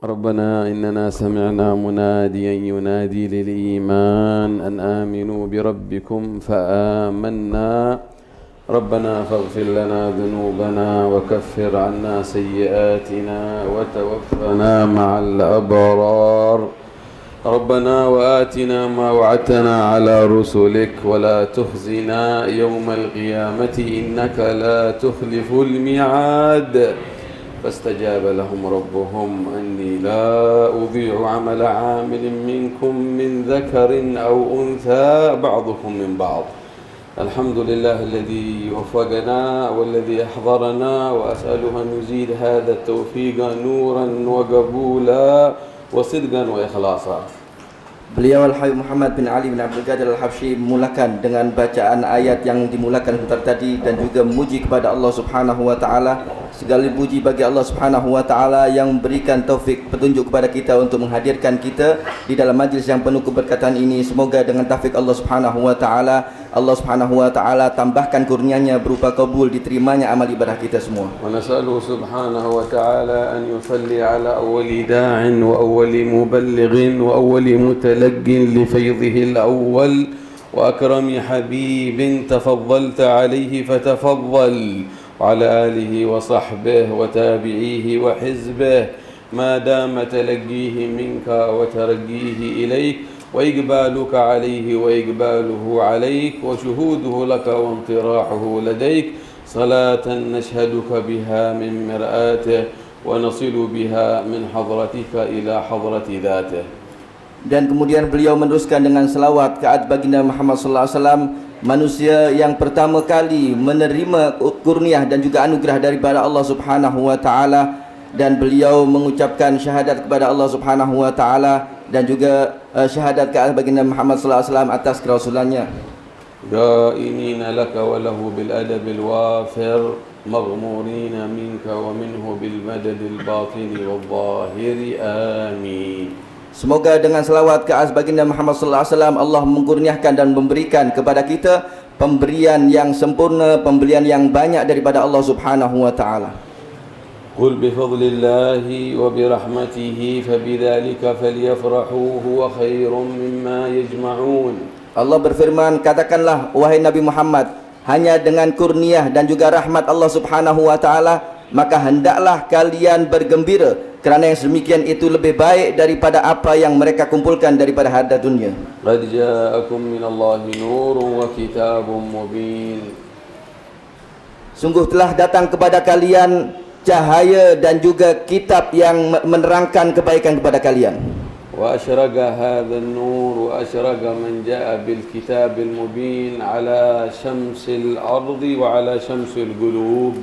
ربنا إننا سمعنا مناديا ينادي للإيمان أن آمنوا بربكم فآمنا ربنا فاغفر لنا ذنوبنا وكفر عنا سيئاتنا وتوفنا مع الأبرار ربنا وآتنا ما وعدتنا على رسلك ولا تخزنا يوم القيامة إنك لا تخلف الميعاد فاستجاب لهم ربهم أني لا أضيع عمل عامل منكم من ذكر أو أنثى بعضكم من بعض الحمد لله الذي وفقنا والذي أحضرنا وأسأله أن يزيد هذا التوفيق نورا وقبولا وصدقا وإخلاصا. Beliau Al-Habib Muhammad bin Ali bin Abdul Qadir Al-Habsyi memulakan dengan bacaan ayat yang dimulakan sebentar tadi dan juga memuji kepada Allah Subhanahu wa taala. Segala puji bagi Allah Subhanahu wa taala yang memberikan taufik petunjuk kepada kita untuk menghadirkan kita di dalam majlis yang penuh keberkatan ini. Semoga dengan taufik Allah Subhanahu wa taala tambahkan kurnianya berupa kabul diterimanya amal ibadah kita semua. Wa nas'aluhu subhanahu wa ta'ala an yusalli ala awwali da'in wa awwali muballighin wa awwali mutalaggin li faydhihi al-awwal wa akrami habibin tafaddalta alayhi fatafaddal wa ala alihi wa sahbihi wa tabi'ihi wa hizbihi ma dama talaqqihi minka wa tarqihi ilayk وإقبالك عليه وإقباله عليك وشهوده لك وانطراحه لديك صلاة نشهدك بها من مرآته ونصل بها من حضرتك إلى حضرة ذاته. Dan kemudian beliau meneruskan dengan selawat ke atas baginda Muhammad sallallahu alaihi wasallam, manusia yang pertama kali menerima kurniah dan juga anugerah daripada Allah Subhanahu wa taala, dan beliau mengucapkan syahadat kepada Allah Subhanahu wa taala dan juga syahadat ke atas baginda Muhammad sallallahu alaihi wasallam atas kerasulannya. Da'inina laka wa lahu bil adabil wafir maghmurina minka wa minhu bil madadil batini wal zahiri amin. Semoga dengan selawat ke atas baginda Muhammad sallallahu alaihi wasallam Allah mengkurniakan dan memberikan kepada kita pemberian yang sempurna, pemberian yang banyak daripada Allah Subhanahu wa taala. قل بفضل الله وبرحمته فبذلك فليفرحوا هو خير مما يجمعون. Allah berfirman, katakanlah wahai Nabi Muhammad, hanya dengan kurniah dan juga rahmat Allah Subhanahu wa taala maka hendaklah kalian bergembira, kerana yang demikian itu lebih baik daripada apa yang mereka kumpulkan daripada harta dunia. قد جاءكم من الله نور وكتاب مبين. Sungguh telah datang kepada kalian cahaya dan juga kitab yang menerangkan kebaikan kepada kalian. وأشرق هذا النور وأشرق من جاء بالكتاب المبين على شمس الأرض وعلى شمس القلوب.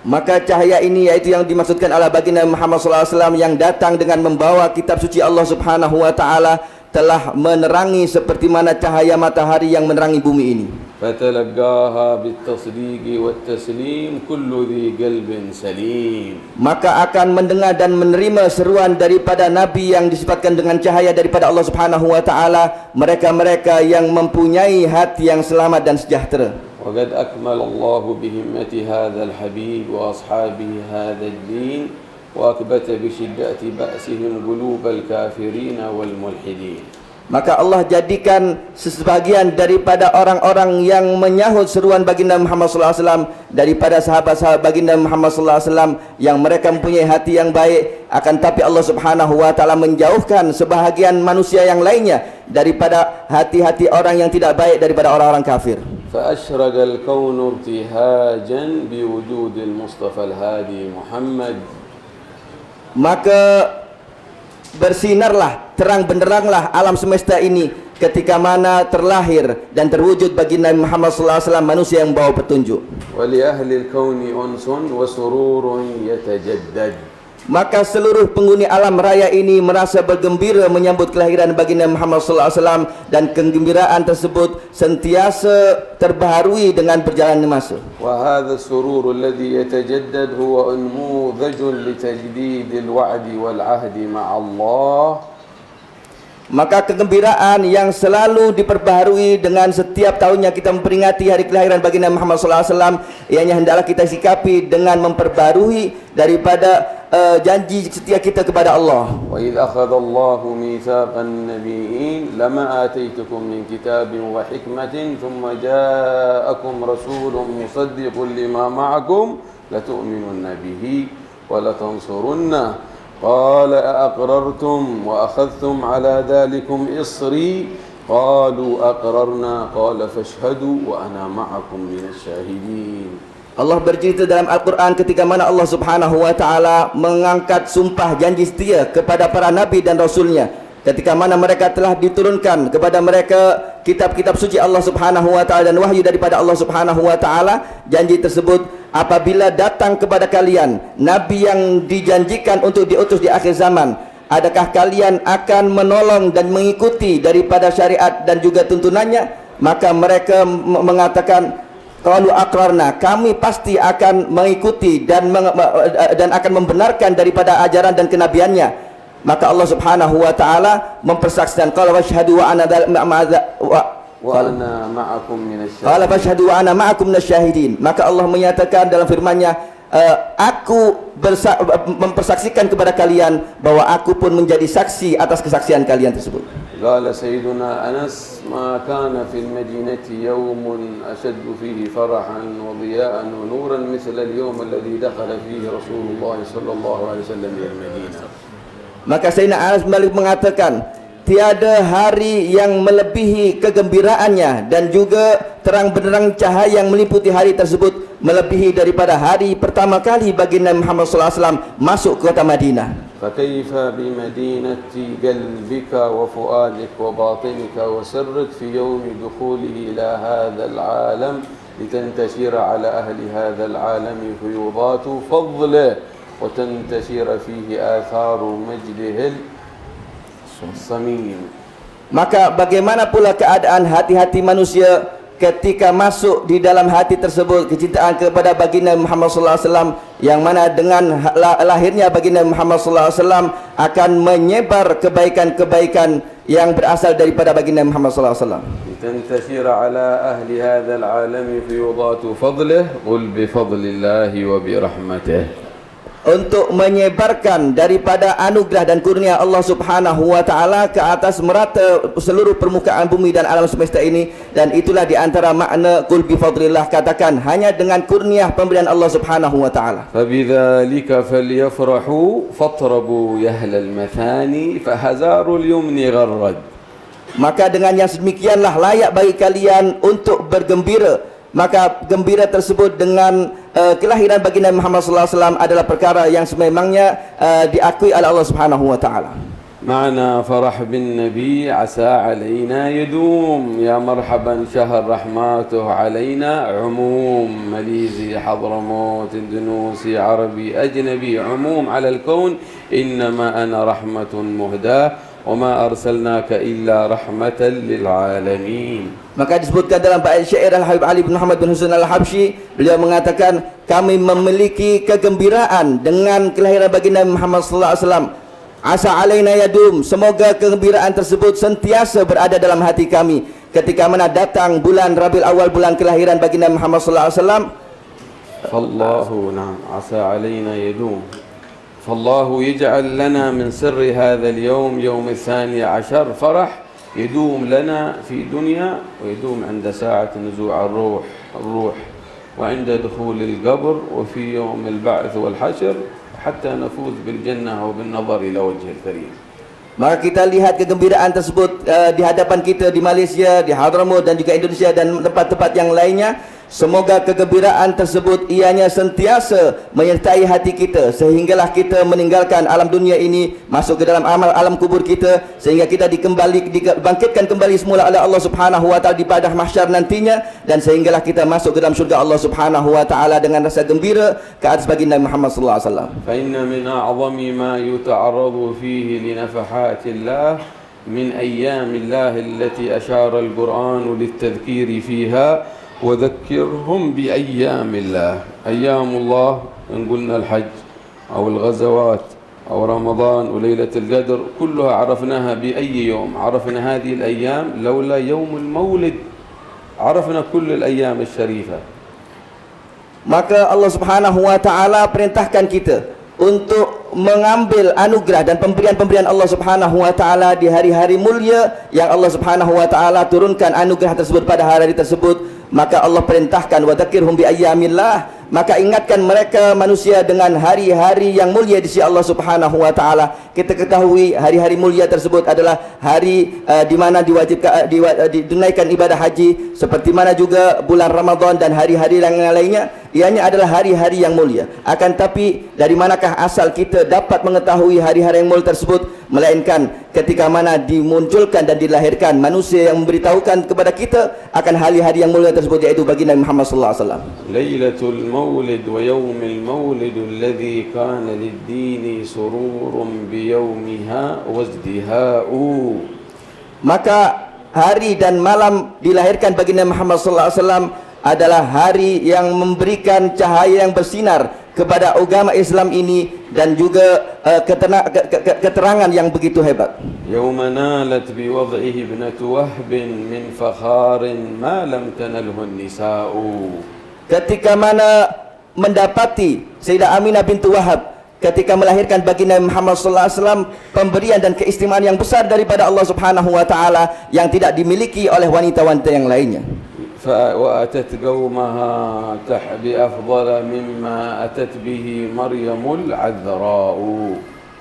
Maka cahaya ini yaitu yang dimaksudkan oleh baginda Muhammad sallallahu alaihi wasallam yang datang dengan membawa kitab suci Allah Subhanahu wa taala telah menerangi seperti mana cahaya matahari yang menerangi bumi ini. فتلقاها بالتصديق والتسليم كل ذي قلب سليم. Maka akan mendengar dan menerima seruan daripada Nabi yang disifatkan dengan cahaya daripada Allah Subhanahu wa taala, mereka-mereka yang mempunyai hati yang selamat dan sejahtera. وقد أكمل الله بهمة هذا الحبيب وأصحابه هذا الدين وأكبت بشدة بأسهم قلوب الكافرين والملحدين. Maka Allah jadikan sebagian daripada orang-orang yang menyahut seruan baginda Muhammad sallallahu alaihi wasallam daripada sahabat-sahabat baginda Muhammad sallallahu alaihi wasallam yang mereka mempunyai hati yang baik, akan tapi Allah Subhanahu wa taala menjauhkan sebahagian manusia yang lainnya daripada hati-hati orang yang tidak baik daripada orang-orang kafir. فأشرق الكون ابتهاجا بوجود المصطفى الهادي محمد. Maka bersinarlah, terang benderanglah alam semesta ini ketika mana terlahir dan terwujud baginda Muhammad sallallahu alaihi wasallam, manusia yang membawa petunjuk. ولأهل الكون أنس وسرور يتجدد. Maka seluruh penghuni alam raya ini merasa bergembira menyambut kelahiran baginda Muhammad sallallahu alaihi wasallam, dan kegembiraan tersebut sentiasa terbaharui dengan berjalannya masa. وهذا السرور الذي يتجدد هو نموذج لتجديد الوعد والعهد مع الله Maka kegembiraan yang selalu diperbaharui dengan setiap tahunnya kita memperingati hari kelahiran baginda Muhammad SAW, ianya hendaklah kita sikapi dengan memperbaharui daripada janji setia kita kepada Allah. وإذ أخذ الله ميثاق النبيين لما آتيتكم من كتاب وحكمة ثم جاءكم رسول مصدق لما معكم لتؤمنن به ولتنصرنه قال أأقررتم وأخذتم على ذلكم إصري قالوا أقررنا قال فاشهدوا وأنا معكم من الشاهدين. Allah bercerita dalam Al-Quran ketika mana Allah Subhanahu wa Ta'ala mengangkat sumpah janji setia kepada para nabi dan rasulnya, ketika mana mereka telah diturunkan kepada mereka kitab-kitab suci Allah Subhanahu wa Ta'ala dan wahyu daripada Allah Subhanahu wa Ta'ala. Janji tersebut, apabila datang kepada kalian nabi yang dijanjikan untuk diutus di akhir zaman, adakah kalian akan menolong dan mengikuti daripada syariat dan juga tuntunannya? Maka mereka mengatakan, qalu aqrarna, kami pasti akan mengikuti dan akan membenarkan daripada ajaran dan kenabiannya. Maka Allah Subhanahu wa Ta'ala mempersaksikan, qala washhadu wa ana ma'akum minasyahidin. Qala fashhadu wa ana ma'akum minasyahidin. Maka Allah menyatakan dalam firman-Nya, aku mempersaksikan kepada kalian bahwa aku pun menjadi saksi atas kesaksian kalian tersebut. قال سيدنا أنس ما كان في المدينة يوم أشد فيه فرحا وضياء ونورا مثل اليوم الذي دخل فيه رسول الله صلى الله عليه وسلم إلى المدينة. Maka Sayyidina Anas Malik mengatakan, tiada hari yang melebihi kegembiraannya dan juga terang benderang cahaya yang meliputi hari tersebut melebihi daripada hari pertama kali baginda Muhammad SAW masuk ke kota Madinah. فكيف بمدينة قلبك وفؤادك وباطنك وسرك في يوم دخوله إلى هذا العالم لتنتشر على أهل هذا العالم فيوضات فضله وتنتشر فيه آثار مجده الصميم. Maka bagaimana pula keadaan hati-hati manusia ketika masuk di dalam hati tersebut kecintaan kepada baginda Muhammad SAW, yang mana dengan lahirnya baginda Muhammad SAW akan menyebar kebaikan-kebaikan yang berasal daripada baginda Muhammad SAW. لتنتشر على أهل هذا العالم فيوضات فضله قل بفضل الله وبرحمته. Untuk menyebarkan daripada anugerah dan kurnia Allah Subhanahu wa Ta'ala ke atas merata seluruh permukaan bumi dan alam semesta ini. Dan itulah di antara makna qul bi fadlillah, katakan hanya dengan kurnia pemberian Allah Subhanahu wa Ta'ala. فبذلك فليفرحوا فاطربوا يهل المثاني فهزار اليمن غرد. Maka dengan yang sedemikianlah layak bagi kalian untuk bergembira. Maka gembira tersebut dengan kelahiran baginda Muhammad SAW adalah perkara yang sememangnya diakui oleh Allah Subhanahu wa Ta'ala. معنا فرح بالنبي عسى علينا يدوم يا مرحبا شهر رحماته علينا عموم مليزي حضرموت اندونوسي عربي أجنبي عموم على الكون إنما أنا رحمة مهداة وما أرسلناك إلا رحمة للعالمين. Maka disebutkan dalam bait syair Al-Habib Ali bin Muhammad bin Husain Al-Habsyi, beliau mengatakan, kami memiliki kegembiraan dengan kelahiran baginda Muhammad sallallahu alaihi wasallam. Asa alaina yadum, semoga kegembiraan tersebut sentiasa berada dalam hati kami ketika mana datang bulan Rabiul Awal, bulan kelahiran baginda Muhammad sallallahu alaihi wasallam. Fallahu na'am asa alaina yadum. فالله يجعل لنا من سر هذا اليوم يوم 12 فرح يدوم لنا في دنيا ويدوم عند ساعة نزوع الروح وعند دخول القبر وفي يوم البعث والحشر حتى نفوز بالجنة وبالنظر إلى وجه الكريم. Maka kita lihat kegembiraan tersebut di hadapan kita di Malaysia, di Hadramaut dan juga Indonesia dan tempat-tempat yang lainnya. Semoga kegembiraan tersebut ianya sentiasa menyertai hati kita sehinggalah kita meninggalkan alam dunia ini, masuk ke dalam alam kubur kita, sehingga kita dibangkitkan kembali semula oleh Allah Subhanahu wa Ta'ala di padang mahsyar nantinya, dan sehinggalah kita masuk ke dalam syurga Allah Subhanahu wa Ta'ala dengan rasa gembira ke atas baginda Muhammad sallallahu alaihi wasallam. Fa inna min a'zami ma yuta'arradu fihi li nafahatillah min ayyamillah allati ashara al-Qur'an lit-tadhkir fiha وذكرهم بأيام الله. أيام الله إن قلنا الحج أو الغزوات أو رمضان وليلة القدر كلها عرفناها بأي يوم؟ عرفنا هذه الأيام لولا يوم المولد، عرفنا كل الأيام الشريفة. Maka Allah Subhanahu wa taala perintahkan kita untuk mengambil anugerah dan pemberian-pemberian Allah Subhanahu wa taala di hari-hari mulia yang Allah Subhanahu wa taala turunkan anugerah tersebut pada hari tersebut. Maka Allah perintahkan wa dzakirhum bi ayyamillah, maka ingatkan mereka manusia dengan hari-hari yang mulia di sisi Allah Subhanahu wa taala. Kita ketahui hari-hari mulia tersebut adalah hari di mana diwajibkan ditunaikan ibadah haji, seperti mana juga bulan Ramadan dan hari-hari yang lainnya. Ianya adalah hari-hari yang mulia. Akan tapi dari manakah asal kita dapat mengetahui hari-hari yang mulia tersebut? Melainkan ketika mana dimunculkan dan dilahirkan manusia yang memberitahukan kepada kita akan hari-hari yang mulia tersebut, yaitu baginda Muhammad sallallahu alaihi wasallam. Lailatul Maulid wa yaumil Maulid alladhi kana lid-dini sururun bi yaumiha wazdiha'u. Maka hari dan malam dilahirkan baginda Muhammad sallallahu alaihi wasallam adalah hari yang memberikan cahaya yang bersinar kepada agama Islam ini dan juga keterangan yang begitu hebat. Yauma nalat bi wad'ihi ibnatu Wahb min fakharin ma lam tanalhu an-nisa'u. Ketika mana mendapati Sayyidah Aminah bintu Wahab ketika melahirkan baginda Muhammad sallallahu alaihi wasallam pemberian dan keistimewaan yang besar daripada Allah Subhanahu wa taala yang tidak dimiliki oleh wanita-wanita yang lainnya. وأتت قومها بأفضل مما أتت به مريم العذراء.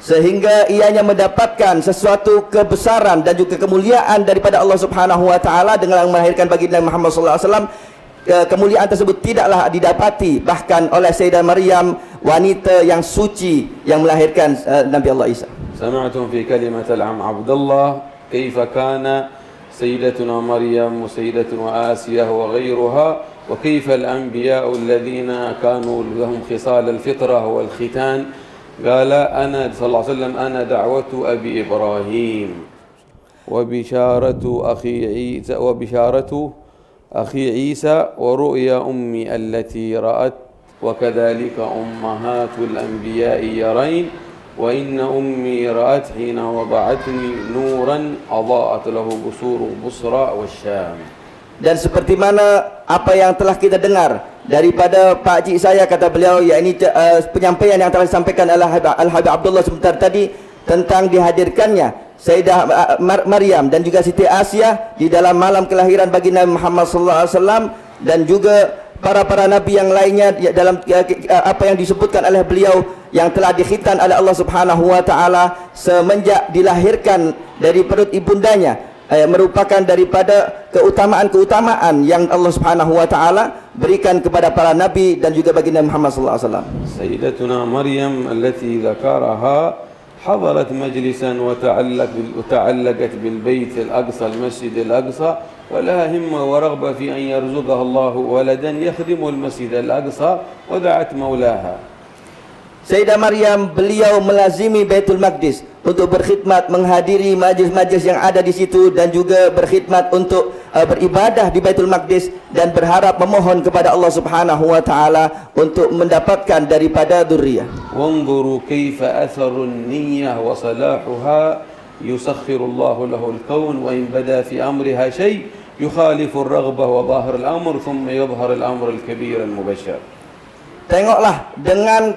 Sehingga ianya mendapatkan sesuatu kebesaran dan juga kemuliaan daripada Allah Subhanahu wa taala dengan melahirkan baginda Muhammad sallallahu alaihi wasallam. Kemuliaan tersebut tidaklah didapati bahkan oleh Sayyidah Maryam, wanita yang suci yang melahirkan Nabi Allah Isa. Sami'tum fi kalimat al-am Abdullah kaifa kana سيدتنا مريم وسيدتنا آسيا وغيرها وكيف الأنبياء الذين كانوا لهم خصال الفطرة والختان. قال أنا صلى الله عليه وسلم أنا دعوة أبي إبراهيم وبشارة أخي عيسى ورؤيا أمي التي رأت وكذلك أمهات الأنبياء يرين وإن أمي رأت حين وضعتني نورا أضاءت له بصور بصرى والشام. Dan seperti mana apa yang telah kita dengar daripada Pak Cik saya, kata beliau, yakni penyampaian yang telah disampaikan Al-Habib Abdullah sebentar tadi tentang dihadirkannya Sayyidah Maryam dan juga Siti Asia di dalam malam kelahiran baginda Muhammad sallallahu alaihi wasallam, dan juga para nabi yang lainnya dalam apa yang disebutkan oleh beliau yang telah dikhitan oleh Allah Subhanahu wa taala semenjak dilahirkan dari perut ibundanya, merupakan daripada keutamaan-keutamaan yang Allah Subhanahu wa taala berikan kepada para nabi dan juga baginda Muhammad sallallahu alaihi wasallam. Sayyidatuna Maryam allati dzakaraha حضرت مجلسا وتعلقت بالبيت الأقصى المسجد الأقصى ولها همة ورغبة في أن يرزقها الله ولدا يخدم المسجد الأقصى ودعت مولاها. Sayyidah Maryam beliau melazimi Baitul Maqdis untuk berkhidmat, menghadiri majlis-majlis yang ada di situ dan juga berkhidmat untuk beribadah di Baitul Maqdis dan berharap memohon kepada Allah Subhanahu wa taala untuk mendapatkan daripada dzurriyyah. Wanzuru kaifa atharun niyyah wa salahuha yusakhiru Allah lahu al-kawn wa in bada fi amriha shay yukhalifu ar-raghbah wa dhahir al-amr thumma yadhhar al-amr al-kabir al-mubashshar. Tengoklah dengan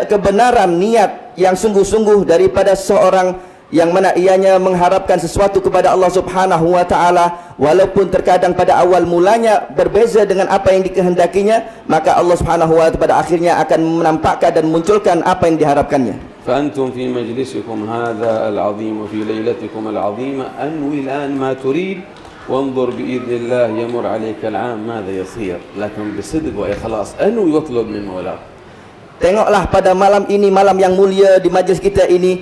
kebenaran niat yang sungguh-sungguh daripada seorang yang mana ianya mengharapkan sesuatu kepada Allah Subhanahu wa taala, walaupun terkadang pada awal mulanya berbeza dengan apa yang dikehendakinya, maka Allah Subhanahu wa taala pada akhirnya akan menampakkan dan munculkan apa yang diharapkannya. فأنتم في مجلسكم هذا العظيم وفي ليلتكم العظيمة أنوي الآن ما تريد وانظر بإذن الله يمر عليك العام ماذا يصير لكن بصدق وإخلاص أنوي واطلب من مولاك. Tengoklah pada malam ini, malam yang mulia di majlis kita ini,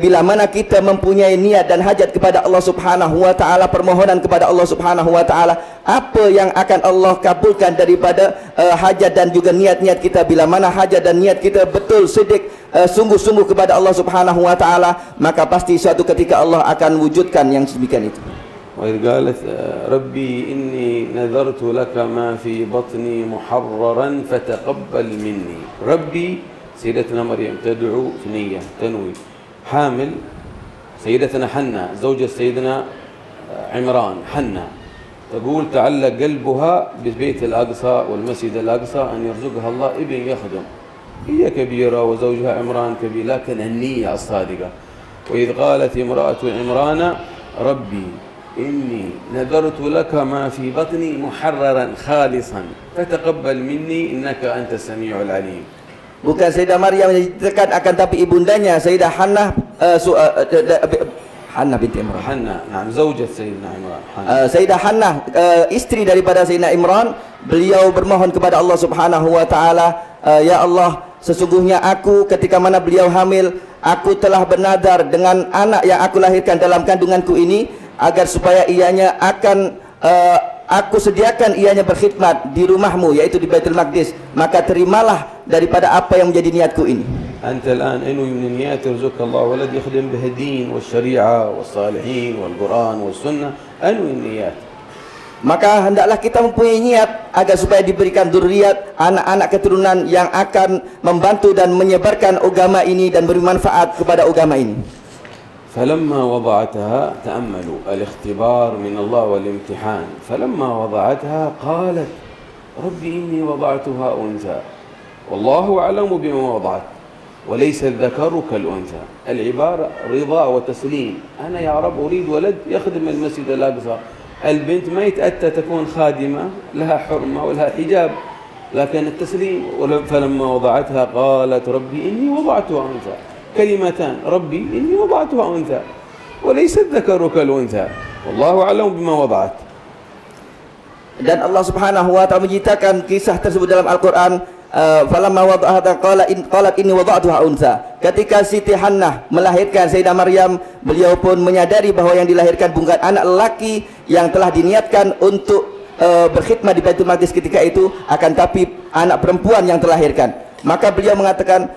bila mana kita mempunyai niat dan hajat kepada Allah Subhanahu wa taala, permohonan kepada Allah Subhanahu wa taala, apa yang akan Allah kabulkan daripada hajat dan juga niat-niat kita. Bila mana hajat dan niat kita betul sidik, sungguh-sungguh kepada Allah Subhanahu wa taala, maka pasti suatu ketika Allah akan wujudkan yang sedemikian itu. وإذ قالت ربي إني نذرت لك ما في بطني محررا فتقبل مني. Rabbi, سيدتنا مريم تدعو في نية تنوي حامل سيدتنا حنة زوجة سيدنا عمران حنة تقول تعلق قلبها ببيت الأقصى والمسجد الأقصى أن يرزقها الله ابن يخدم. هي كبيرة وزوجها عمران كبير، لكن النية الصادقة. وإذ قالت امرأة عمران ربي إني نذرت لك ما في بطني محررا خالصا فتقبل مني إنك أنت السميع العليم. Bukan Sayyidah Maryam yang ditekan, akan tapi ibundanya Sayyidah Hannah, Hannah binti Imran. Hannah, nah, زوجة سيدنا عمران. Sayyidah Hannah, istri daripada Sayyidina Imran, beliau bermohon kepada Allah Subhanahu wa taala, ya Allah, sesungguhnya aku ketika mana beliau hamil, aku telah bernadar dengan anak yang aku lahirkan dalam kandunganku ini agar supaya ianya akan aku sediakan ianya berkhidmat di rumahmu, yaitu di Baitul Maqdis, maka terimalah daripada apa yang menjadi niatku ini. أنت الآن إنه من النيات يرزقك الله ولد يخدم به الدين والشريعة والصالحين والقرآن والسنة، أنوي النيات. Maka hendaklah kita mempunyai niat agar supaya diberikan dzurriat, anak-anak keturunan yang akan membantu dan menyebarkan agama ini dan beri manfaat kepada agama ini. فلما وضعتها تأملوا الاختبار من الله والامتحان. فلما وضعتها قالت ربي إني وضعتها أنثى والله أعلم بما وضعت وليس الذكر كالأنثى. العبارة رضا وتسليم. أنا يا رب أريد ولد يخدم المسجد الأقصى. البنت ما يتأتى تكون خادمة، لها حرمة ولها حجاب، لكن التسليم. فلما وضعتها قالت ربي إني وضعتها أنثى. كلمتان، ربي إني وضعتها أنثى وليس الذكر كالأنثى والله أعلم بما وضعت. Dan Allah Subhanahu wa taala menceritakan kisah tersebut dalam Al-Qur'an. Falamma wada'aha qalat inni wada'tuha unsa. Ketika Siti Hannah melahirkan Sayyidah Maryam, beliau pun menyadari bahawa yang dilahirkan bukan anak lelaki yang telah diniatkan untuk berkhidmat di Baitul Maqdis ketika itu, akan tapi anak perempuan yang terlahirkan. Maka beliau mengatakan,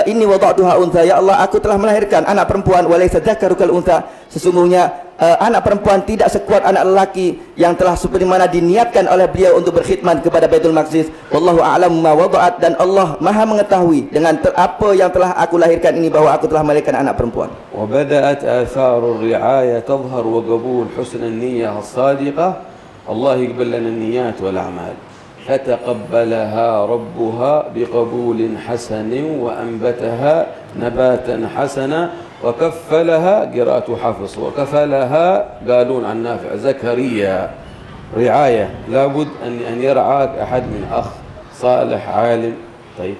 inni wada'tuha unsa, ya Allah, aku telah melahirkan anak perempuan, walaysa dzakaru kal unsa. Sesungguhnya anak perempuan tidak sekuat anak lelaki yang telah seperti mana diniatkan oleh beliau untuk berkhidmat kepada Baitul Maqdis. Wallahu a'lam ma wada'at, dan Allah Maha mengetahui dengan apa yang telah aku lahirkan ini, bahwa aku telah melahirkan anak perempuan. Wa bada'at atharu ar-ri'ayah tadhhar wa qabul husn an-niyyah as-sadiqah. Allah yaqbal lana an-niyyat wal a'mal. فتقبلها ربها بقبول حسن وأنبتها نباتا حسنا وكفلها قراءة حفص وكفلها قالون عن نافع زكريا رعاية لابد أن يرعاك أحد من أخ صالح عالم. طيب,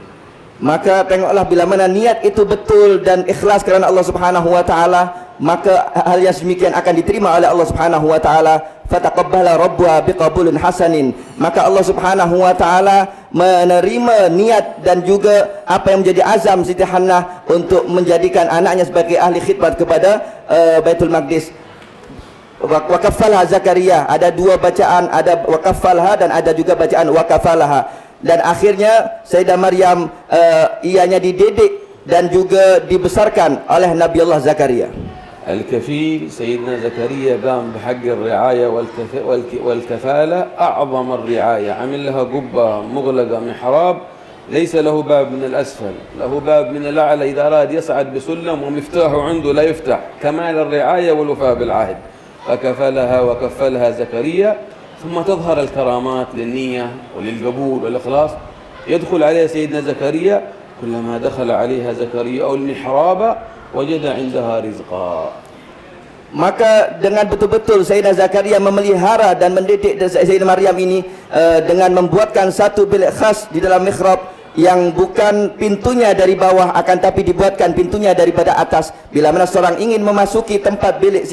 maka tengoklah bila mana niat itu betul dan ikhlas kerana Allah Subhanahu wa taala, maka hal yang demikian akan diterima oleh Allah Subhanahu wa taala. Fataqabbala rabbuha biqabulin hasanin, maka Allah Subhanahu wa taala menerima niat dan juga apa yang menjadi azam Siti Hannah untuk menjadikan anaknya sebagai ahli khidmat kepada Baitul Maqdis. Wa kafalha Zakaria, ada dua bacaan, ada wa kafalha dan ada juga bacaan wa kafalaha. Dan akhirnya Sayyidah Maryam ianya dididik dan juga dibesarkan oleh Nabi Allah Zakaria. الكفيل سيدنا زكريا قام بحق الرعاية والكفالة أعظم الرعاية. عمل لها قبة مغلقة محراب ليس له باب من الأسفل، له باب من الأعلى إذا أراد يصعد بسلم ومفتاحه عنده لا يفتح. كمال الرعاية والوفاء بالعهد. فكفلها وكفلها زكريا. ثم تظهر الكرامات للنية وللقبول والإخلاص. يدخل عليها سيدنا زكريا، كلما دخل عليها زكريا أو المحراب وجد عندها رزقا. Maka dengan betul-betul Sayyidina Zakaria memelihara dan mendidik Sayyidah Maryam ini dengan membuatkan satu bilik khas di dalam mihrab yang bukan pintunya dari bawah, akan tapi dibuatkan pintunya daripada atas. Bila mana seorang ingin memasuki tempat bilik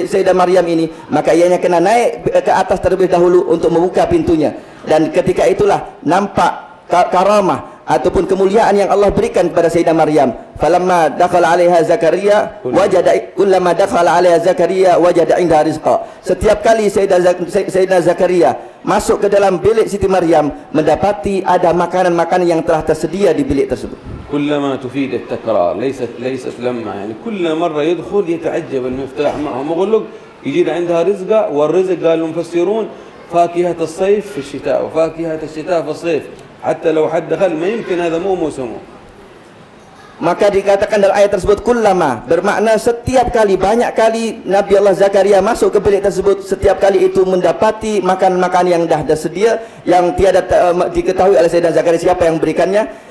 Sayyidah Maryam ini, maka ianya kena naik ke atas terlebih dahulu untuk membuka pintunya. Dan ketika itulah nampak karamah ataupun kemuliaan yang Allah berikan kepada Sayyidah Maryam. Falamma dakhala 'alaiha Zakaria wajada kullama dakhala 'alaiha Zakaria wajada 'indaha rizqa. Setiap kali Sayyidina Zakaria masuk ke dalam bilik Siti Maryam, mendapati ada makanan-makanan yang telah tersedia di bilik tersebut. كلما تفيد التكرار ليست لما يعني كل مرة يدخل يتعجب المفتاح معه مغلق يجد عندها رزقه. والرزق قال المفسرون فاكهة الصيف في الشتاء وفاكهة الشتاء في الصيف. حتى لو حد دخل ما يمكن هذا مو موسمه. Maka dikatakan dalam ayat tersebut kullama, bermakna setiap kali, banyak kali Nabi Allah Zakaria masuk ke bilik tersebut, setiap kali itu mendapati makan-makan yang dah sedia, yang tiada diketahui oleh Sayyidina Zakaria siapa yang memberikannya.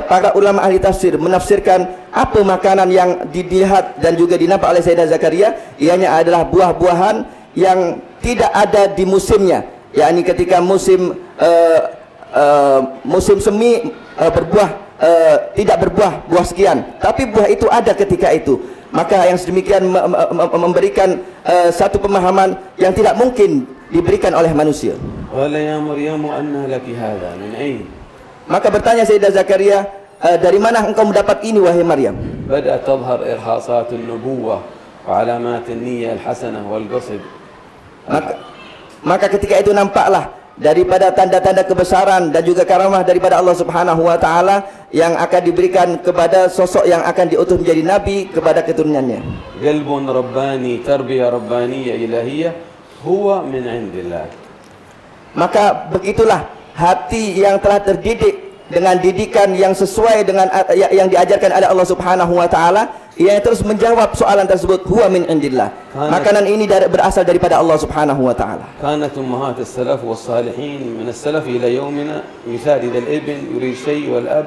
Para ulama ahli tafsir menafsirkan apa makanan yang dilihat dan juga dinampak oleh Sayyidina Zakaria, ianya adalah buah-buahan yang tidak ada di musimnya, yakni ketika musim musim semi berbuah, tidak berbuah buah sekian, tapi buah itu ada ketika itu. Maka yang sedemikian memberikan satu pemahaman yang tidak mungkin diberikan oleh manusia. قال يا مريم أنى لك هذا من أين؟ Maka bertanya Sayyidina Zakaria, dari mana engkau mendapat ini wahai Maryam? بدأت تظهر إرهاصات النبوة وعلامات النية الحسنة والقصد. Maka ketika itu nampaklah daripada tanda-tanda kebesaran dan juga karamah daripada Allah Subhanahu wa taala yang akan diberikan kepada sosok yang akan diutus menjadi nabi kepada keturunannya. قلب رباني تربية ربانية إلهية هو من عند الله. Maka begitulah hati yang telah terdidik dengan didikan yang sesuai dengan yang diajarkan oleh Allah Subhanahu wa taala, ia terus menjawab soalan tersebut, huwa min indillah. Makanan ini berasal daripada Allah Subhanahu wa taala. كانت أمهات السلف والصالحين من السلف إلى يومنا مثال، إذا الابن يريد شيء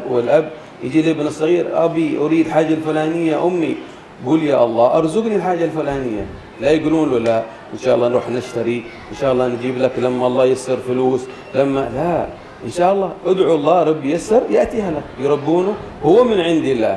والأب يجي الابن الصغير، أبي أريد حاجة الفلانية، أمي قل يا الله أرزقني الحاجة الفلانية. لا يقولون له لا إن شاء الله نروح نشتري، إن شاء الله نجيب لك لما الله يسر فلوس، لما لا، إن شاء الله ادعو الله ربي يسر يأتيها لك. يربونه هو من عند الله.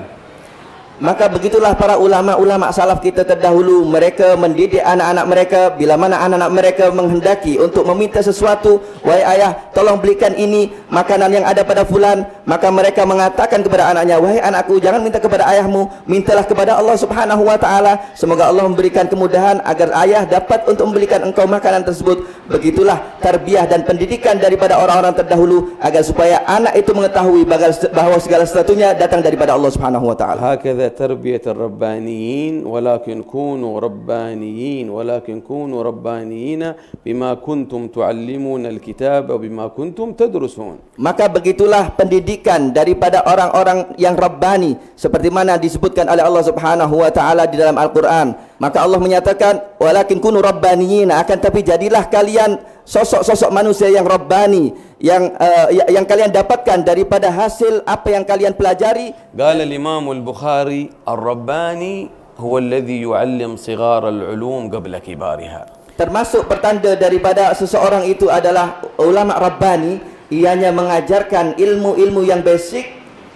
Maka begitulah para ulama-ulama salaf kita terdahulu, mereka mendidik anak-anak mereka. Bila mana anak-anak mereka menghendaki untuk meminta sesuatu, wahai ayah tolong belikan ini makanan yang ada pada fulan, maka mereka mengatakan kepada anaknya, wahai anakku jangan minta kepada ayahmu, mintalah kepada Allah Subhanahu wa taala, semoga Allah memberikan kemudahan agar ayah dapat untuk membelikan engkau makanan tersebut. Begitulah tarbiyah dan pendidikan daripada orang-orang terdahulu agar supaya anak itu mengetahui bahawa segala sesuatunya datang daripada Allah Subhanahu wa taala. هكذا تربية الربانيين، ولكن كونوا ربانيين، ولكن كونوا ربانيين بما كنتم تعلمون الكتاب وبما كنتم تدرسون. Maka begitulah pendidikan daripada orang-orang yang rabbani, seperti mana disebutkan oleh Allah Subhanahu wa taala di dalam Al-Qur'an. Maka Allah menyatakan walakin kunu rabbaniyin, akan tapi jadilah kalian sosok-sosok manusia yang rabbani, yang kalian dapatkan daripada hasil apa yang kalian pelajari. قال الإمام البخاري الرباني هو الذي يعلم صغار العلوم قبل كبارها. Termasuk pertanda daripada seseorang itu adalah ulama rabbani, ianya mengajarkan ilmu-ilmu yang basic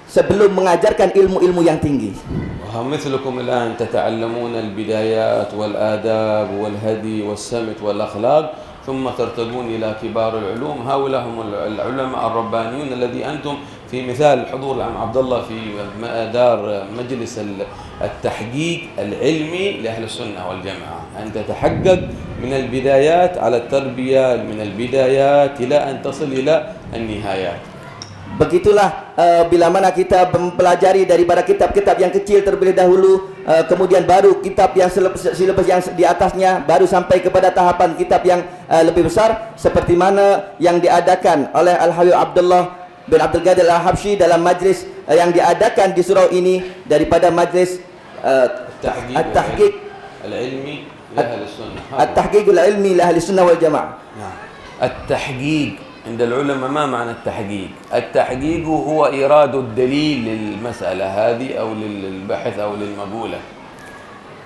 sebelum mengajarkan ilmu-ilmu yang tinggi. مثلكم الآن تتعلمون البدايات والآداب والهدي والسمت والأخلاق، ثم ترتقون إلى كبار العلوم. هؤلاء هم العلماء الربانيون الذي أنتم في مثال حضور العم عبد الله في دار مجلس التحقيق العلمي لأهل السنة والجماعة، أن تتحقق من البدايات على التربية، من البدايات إلى أن تصل إلى النهايات. Begitulah bila mana kita mempelajari daripada kitab-kitab yang kecil terlebih dahulu, kemudian baru kitab yang selepas yang di atasnya, baru sampai kepada tahapan kitab yang lebih besar, seperti mana yang diadakan oleh Al-Habib Abdullah bin Abdul Qadir Al-Habsyi dalam majlis yang diadakan di surau ini, daripada majlis At-Tahqiq Al-Ilmi li Ahli Sunnah. At-Tahqiq Al-Ilmi li Ahli Sunnah wal Jamaah. التحقيق عند العلماء ما معنى التحقيق؟ التحقيق هو إيراد الدليل للمسألة هذه أو للبحث أو للمقولة.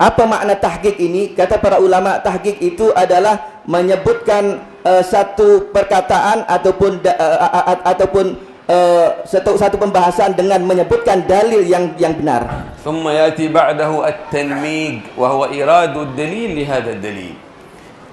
Apa makna tahqiq ini? Kata para ulama, tahqiq itu adalah menyebutkan satu perkataan ataupun satu pembahasan dengan menyebutkan dalil yang benar. ثم يأتي بعده التنميق وهو إيراد الدليل لهذا الدليل.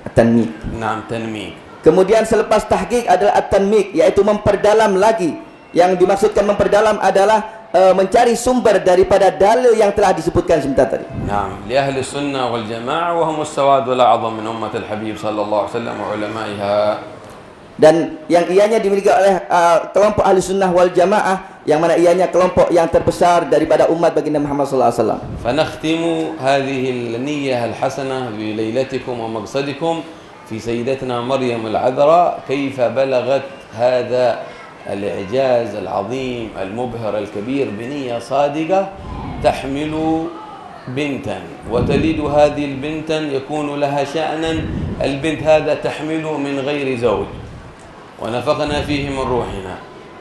At-tanmik. نعم تنميق. Kemudian selepas tahqiq adalah at-tanmik, yaitu memperdalam lagi. Yang dimaksudkan memperdalam adalah mencari sumber daripada dalil yang telah disebutkan sebentar tadi. نعم لأهل السنة والجماعة وهم السواد والأعظم من أمة الحبيب صلى الله عليه وسلم وعلمائها. Dan yang ianya dimiliki oleh kelompok ahli sunnah wal jamaah, yang mana ianya kelompok yang terbesar daripada umat baginda Muhammad sallallahu alaihi wasallam. فنختم هذه النية الحسنة بليلتكم ومقصدكم في سيدتنا مريم العذراء، كيف بلغت هذا الإعجاز العظيم المبهر الكبير بنية صادقة تحمل بنتا وتلد هذه البنتا يكون لها شأنا، البنت هذا تحمل من غير زوج ونفخنا فيه من روحنا،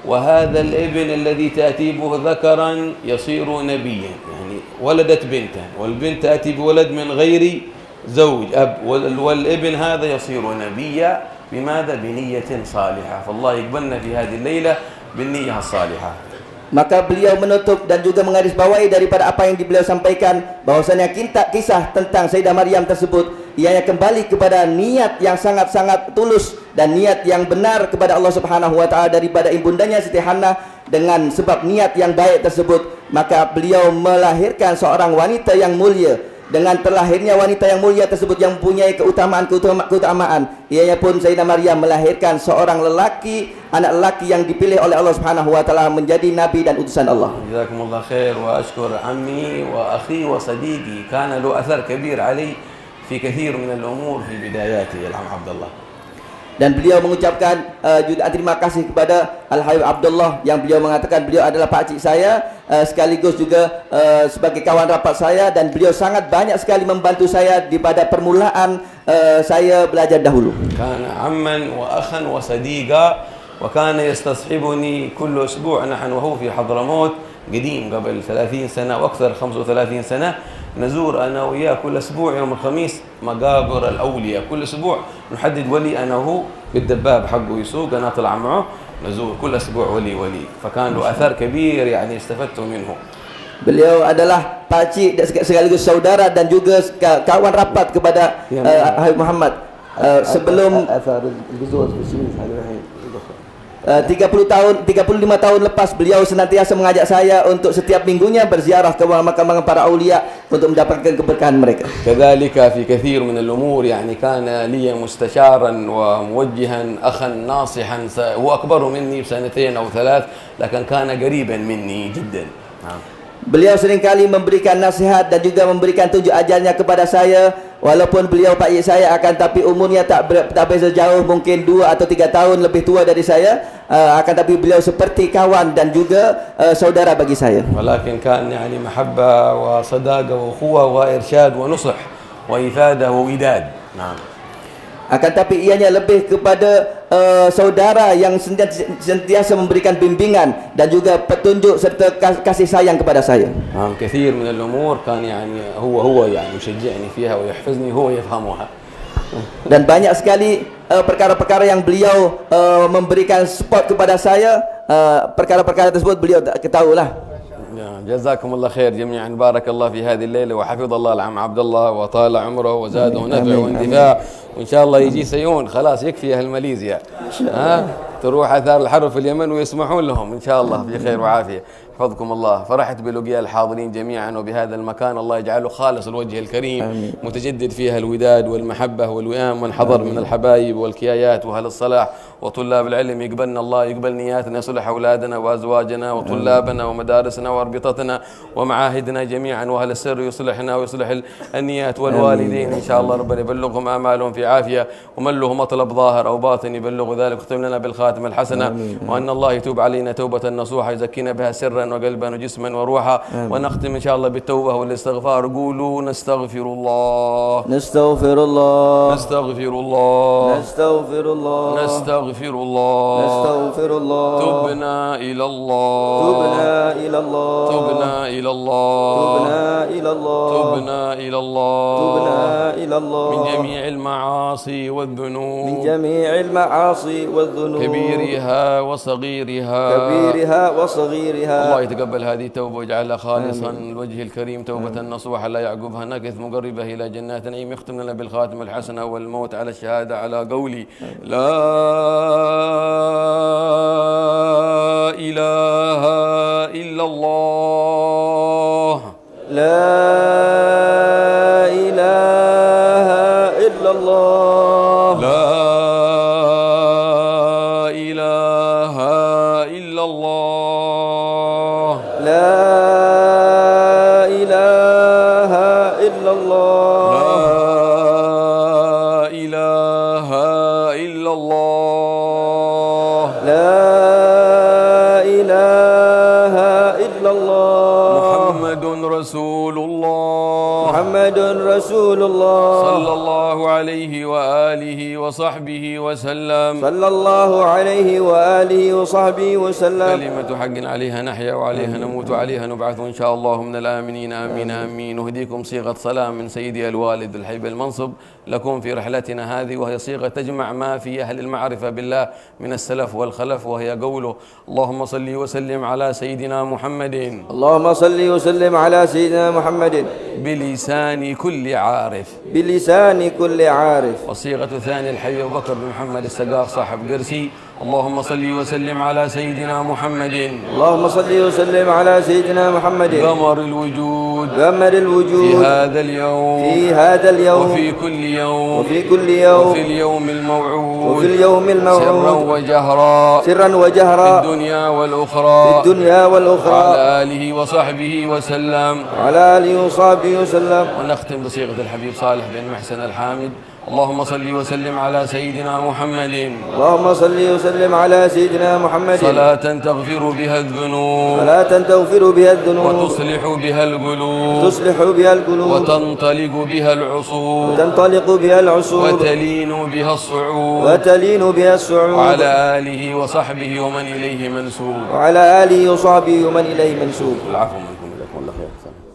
وهذا الابن الذي تأتي به ذكرا يصير نبيا، يعني ولدت بنتا والبنت تأتي بولد من غير زوج أب، والابن هذا يصير نبيا. بماذا؟ بنية صالحة. فالله يقبلنا في هذه الليلة بالنية الصالحة. Maka beliau menutup dan juga menggarisbawahi daripada apa yang beliau sampaikan, bahwasanya kisah tentang Sayyidah Maryam tersebut ianya kembali kepada niat yang sangat-sangat tulus dan niat yang benar kepada Allah Subhanahu wa taala daripada ibundanya Siti Hannah. Dengan sebab niat yang baik tersebut, maka beliau melahirkan seorang wanita yang mulia. Dengan terlahirnya wanita yang mulia tersebut yang mempunyai keutamaan, ianya pun Sayyidah Maryam melahirkan seorang lelaki, anak lelaki yang dipilih oleh Allah Subhanahu wa taala menjadi nabi dan utusan Allah. Jazakumullah khair wa ashkur ammi wa akhi wa sadiqi kana lahu athar kabir alai fi kathir min al-umur fi bidayati al-Am Abdullah. Dan beliau mengucapkan juga terima kasih kepada Al-Habib Abdullah yang beliau mengatakan beliau adalah pakcik saya, sekaligus juga sebagai kawan rapat saya, dan beliau sangat banyak sekali membantu saya di pada permulaan saya belajar dahulu. Kana amman wa akhan wa sadiqa wa kana yastasahibuni kullu asbu' nahnu wa huwa fi Hadramaut قديم قبل 30 سنة وأكثر 35 سنة نزور أنا وياه كل أسبوع يوم الخميس مقابر الأولياء، كل أسبوع نحدد ولي أنا وهو بالدباب حقه يسوق، أنا أطلع معه نزور كل أسبوع ولي، فكان له أثر كبير يعني استفدت منه. Beliau adalah pakcik sekaligus saudara dan juga kawan rapat kepada Habib Muhammad. Sebelum 35 tahun lepas beliau senantiasa mengajak saya untuk setiap minggunya berziarah ke makam para aulia untuk mendapatkan keberkahan mereka. كذلك في كثير من الأمور يعني كان لي مستشارا وموجها أخا ناصحا، هو أكبر مني بسنتين أو 3 لكن كان قريبا مني جدا. Beliau seringkali memberikan nasihat dan juga memberikan tunjuk ajarnya kepada saya, walaupun beliau pakcik saya tapi umurnya tak beza jauh, mungkin 2 atau 3 tahun lebih tua dari saya, akan tapi beliau seperti kawan dan juga saudara bagi saya. ولكن كان يعني محبة وصداقة وأخوة وإرشاد ونصح وإفادة ووداد. نعم. Akan tapi ianya lebih kepada saudara yang sentiasa memberikan bimbingan dan juga petunjuk serta kasih sayang kepada saya. كثير من الأمور كان يعني هو يعني يشجعني فيها ويحفزني، هو يفهمها. Dan banyak sekali perkara-perkara yang beliau memberikan support kepada saya, perkara-perkara tersebut beliau ketahuilah. جزاكم الله خير جميعا، بارك الله في هذه الليلة وحفظ الله العم عبد الله وطال عمره وزاده نفع وانتفاع، وإن شاء الله يجي سيون خلاص يكفي أهل ماليزيا، تروح آثار الحرب في اليمن ويسمحون لهم إن شاء الله في خير وعافية. حفظكم الله. فرحت بلقيا الحاضرين جميعا وبهذا المكان، الله يجعله خالص الوجه الكريم، آمين. متجدد فيها الوداد والمحبة والوئام، من حضر من الحبايب والكيايات وأهل الصلاح وطلاب العلم، يقبلنا الله، يقبل نياتنا، يصلح أولادنا وأزواجنا وطلابنا ومدارسنا وأربطتنا ومعاهدنا جميعا، وأهل السر يصلحنا ويصلح النيات، والوالدين إن شاء الله ربنا يبلغهم آمالهم في عافية، ومن له مطلب ظاهر أو باطن يبلغ ذلك، واختم لنا بالخاتمة الحسنة، وأن الله يتوب علينا توبة نصوحة يزكينا بها سرا وقلبا وجسما وروحا، ونختم إن شاء الله بالتوبة والاستغفار. قولوا نستغفر الله نستغفر الله نستغفر الله نستغفر الله نستغفر الله نستغفر الله تبنا إلى الله تبنا إلى الله تبنا إلى الله تبنا إلى الله تبنا إلى الله تبنا إلى الله من جميع المعاصي والذنوب، من جميع المعاصي والذنوب، كبيرها وصغيرها كبيرها وصغيرها. الله يتقبل هذه التوبة ويجعلها خالصا لوجه الكريم، توبة نصوحة لا يعقبها نكث، مقربة إلى جنات النعيم. يختم لنا بالخاتمة الحسنة والموت على الشهادة على قولي لا إله إلا الله، لا إله إلا الله، لا إله إلا الله، لا إله إلا الله، لا إله إلا الله، لا إله إلا الله، محمد محمد رسول الله صلى الله عليه وآله وصحبه وسلم صلى الله عليه وآله وصحبه وسلم كلمة حق عليها نحيا وعليها نموت وعليها نبعث إن شاء الله من الآمنين آمين آمين. نهديكم صيغة سلام من سيدي الوالد الحبيب المنصب لكم في رحلتنا هذه، وهي صيغة تجمع ما في أهل المعرفة بالله من السلف والخلف، وهي قوله اللهم صل وسلم على سيدنا محمد اللهم صل وسلم على سيدنا محمد بلسان كل عارف. بلسان كل عارف. وصيغة ثاني الحبيب أبو بكر بن محمد السقاف صاحب قرسي اللهم صل وسلم على سيدنا محمد اللهم صل وسلم على سيدنا محمد قمر الوجود قمر الوجود في هذا اليوم في هذا اليوم وفي كل يوم وفي كل يوم وفي اليوم الموعود وفي اليوم الموعود سرا وجهرا سرا وجهرا في الدنيا والأخرى في الدنيا والأخرى وعلى آله وصحبه وسلم وعلى آله وصحبه وسلم. ونختم بصيغة الحبيب صالح بن محسن الحامد اللهم صل وسلم على سيدنا محمد اللهم صل وسلم على سيدنا محمد صلاة تغفر بها الذنوب صلاة تغفر بها الذنوب وتصلح بها القلوب تصلح بها القلوب وتنطلق بها العصور وتنطلق بها العصور وتلين بها الصعود وتلين بها الصعود وعلى آله وصحبه ومن إليه منسوب. وعلى آله وصحبه ومن إليه منسوب. العفو منكم.